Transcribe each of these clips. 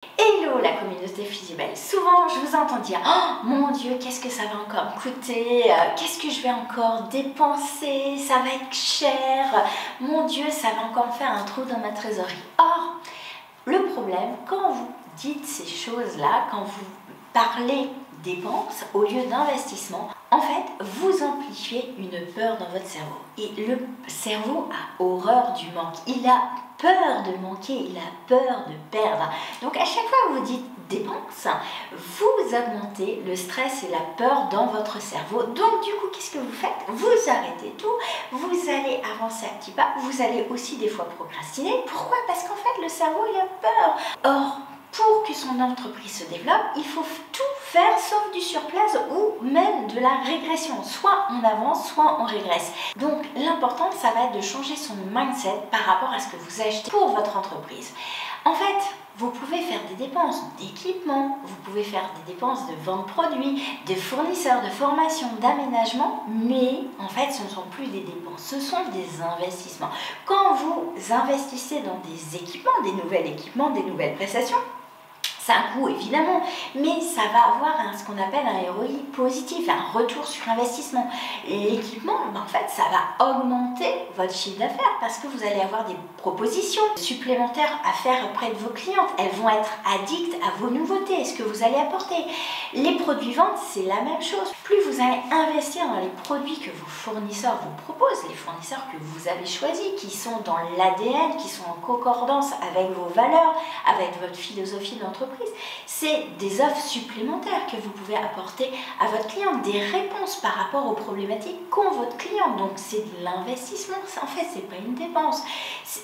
Hello la communauté Physiobelle. Souvent je vous entends dire oh mon Dieu, qu'est-ce que ça va encore me coûter, qu'est-ce que je vais encore dépenser, ça va être cher, mon Dieu, ça va encore me faire un trou dans ma trésorerie. Or, le problème, quand vous dites ces choses-là, quand vous parlez dépenses au lieu d'investissement, en fait, vous amplifiez une peur dans votre cerveau. Et le cerveau a horreur du manque. Il a peur de manquer, il a peur de perdre. Donc à chaque fois que vous dites dépenses, vous augmentez le stress et la peur dans votre cerveau. Donc du coup, qu'est-ce que vous faites? Vous arrêtez tout, vous allez avancer à petits pas, vous allez aussi des fois procrastiner. Pourquoi? Parce qu'en fait, le cerveau, il a peur. Or, pour que son entreprise se développe, il faut tout faire sauf du surplace ou même de la régression. Soit on avance, soit on régresse. Donc l'important, ça va être de changer son mindset par rapport à ce que vous achetez pour votre entreprise. En fait, vous pouvez faire des dépenses d'équipement, vous pouvez faire des dépenses de vente de produits, de fournisseurs, de formation, d'aménagement, mais en fait ce ne sont plus des dépenses, ce sont des investissements. Quand vous investissez dans des équipements, des nouvelles prestations, c'est un coût évidemment, mais ça va avoir ce qu'on appelle un ROI positif, un retour sur investissement. L'équipement, en fait, ça va augmenter votre chiffre d'affaires parce que vous allez avoir des propositions supplémentaires à faire auprès de vos clientes. Elles vont être addictes à vos nouveautés, ce que vous allez apporter. Les produits ventes, c'est la même chose. Plus vous allez investir dans les produits que vos fournisseurs vous proposent, les fournisseurs que vous avez choisis, qui sont dans l'ADN, qui sont en concordance avec vos valeurs, avec votre philosophie d'entreprise, c'est des offres supplémentaires que vous pouvez apporter à votre client, des réponses par rapport aux problématiques qu'ont votre client. Donc c'est de l'investissement, en fait c'est pas une dépense.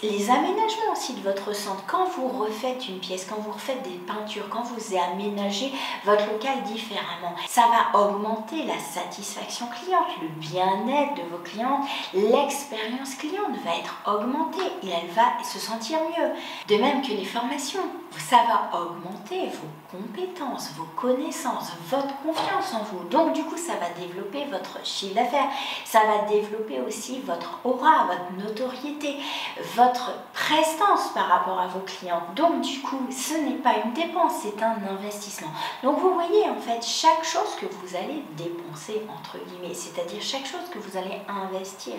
Les aménagements aussi de votre centre, quand vous refaites une pièce, quand vous refaites des peintures, quand vous aménagez votre local différemment, ça va augmenter la satisfaction cliente, le bien-être de vos clients, l'expérience cliente va être augmentée et elle va se sentir mieux. De même que les formations, ça va augmenter vos compétences, vos connaissances, votre confiance en vous. Donc du coup, ça va développer votre chiffre d'affaires, ça va développer aussi votre aura, votre notoriété, votre prestance par rapport à vos clients. Donc du coup, ce n'est pas une dépense, c'est un investissement. Donc vous voyez, en fait, chaque chose que vous allez dépenser, entre guillemets, c'est-à-dire chaque chose que vous allez investir,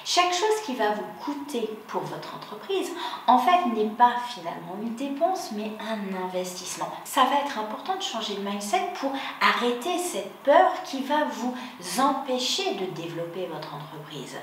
chaque chose qui va vous coûter pour votre entreprise, en fait, n'est pas finalement une dépense, mais un investissement. Ça va être important de changer de mindset pour arrêter cette peur qui va vous empêcher de développer votre entreprise.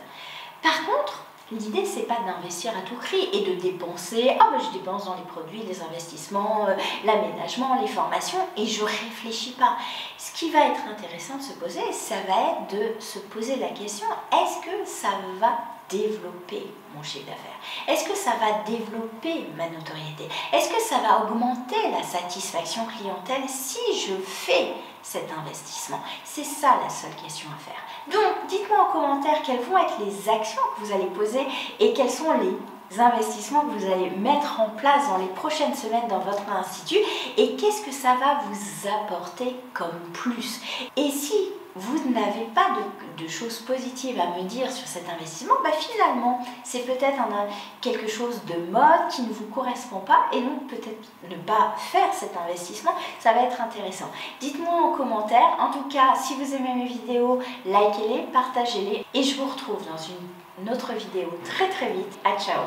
Par contre, l'idée, c'est pas d'investir à tout prix et de dépenser, je dépense dans les produits, les investissements, l'aménagement, les formations et je réfléchis pas. Ce qui va être intéressant de se poser, ça va être de se poser la question, est-ce que ça va développer mon chiffre d'affaires? Est-ce que ça va développer ma notoriété? Est-ce que ça va augmenter la satisfaction clientèle si je fais cet investissement? C'est ça la seule question à faire. Donc, dites-moi en commentaire quelles vont être les actions que vous allez poser et quels sont les investissements que vous allez mettre en place dans les prochaines semaines dans votre institut et qu'est-ce que ça va vous apporter comme plus. Et si vous n'avez pas de choses positives à me dire sur cet investissement, finalement, c'est peut-être quelque chose de mode qui ne vous correspond pas et donc peut-être ne pas faire cet investissement, ça va être intéressant. Dites-moi en commentaire. En tout cas, si vous aimez mes vidéos, likez-les, partagez-les et je vous retrouve dans une autre vidéo très vite. À ciao!